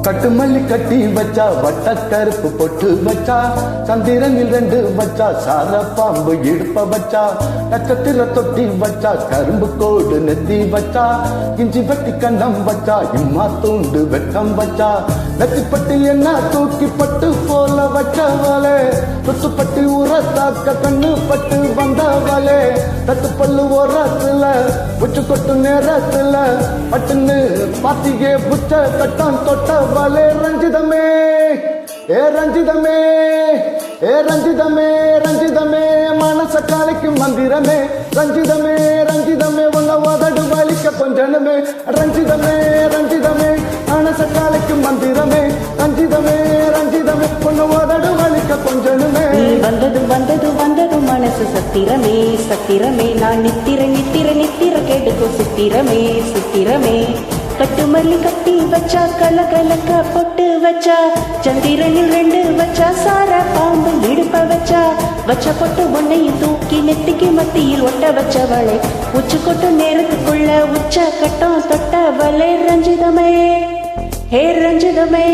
கட்டுமல்லி கட்டி வச்சா வட்ட கருப்பு பொட்டு வச்சா சந்திரனில் 2 வச்சா சார பாம்பு இடுப்ப வச்சா நட்சத்திர தொட்டி வச்சா கரும்பு கோடு நெத்தி வச்சா இஞ்சி வெட்டி கண்ணம் வச்சா இம்மா தூண்டு வெட்கம் வச்சா நெத்திப்பட்டு என்ன தூக்கி பட்டு போல வச்சவளே சுத்துப்பட்டு உரத்தாக்க கண்ணு பட்டு வந்தவளே தத்து பல்லு ஓரத்துல உச்சு கொட்டு நேரத்துல பட்டுன்னு பாத்தியே புச்ச கட்டம் தொட்டவளே ரஞ்சிதமே ஏ ரஞ்சிதமே ஏ ரஞ்சிதமே ரஞ்சிதமே மனச காலைக்கு மந்திரமே ரஞ்சிதமே ரஞ்சிதமே உன்ன உதடு வலிக்க கொஞ்சனமே ரஞ்சிதமே ரஞ்சிதமே மனச காலைக்கு மந்திரமே ரஞ்சிதமே ரஞ்சிதமே உன்ன உதடு வலிக்க கொஞ்சனமே வந்தது வந்தது வந்தது மனசு சத்திரமே சத்திரமே நான் நித்திர நித்திர நித்திர கேட்டுக்கோ சித்திரமே சித்திரமே கட்டுமல்லி கட்டி வச்சா கல கலக்க பொட்டு வச்சா சந்திரனில் 2 வச்சா சார பாம்பு இடுப்ப வச்சா வச்ச பொட்டு ஒன்னையும் தூக்கி நெத்திக்கு மத்தியில் ஒட்ட வச்சவளே உச்சு கொட்டு நேரத்துக்குள்ள உச்ச கட்டம் தொட்டவளே ரஞ்சிதமே ஹே ரஞ்சிதமே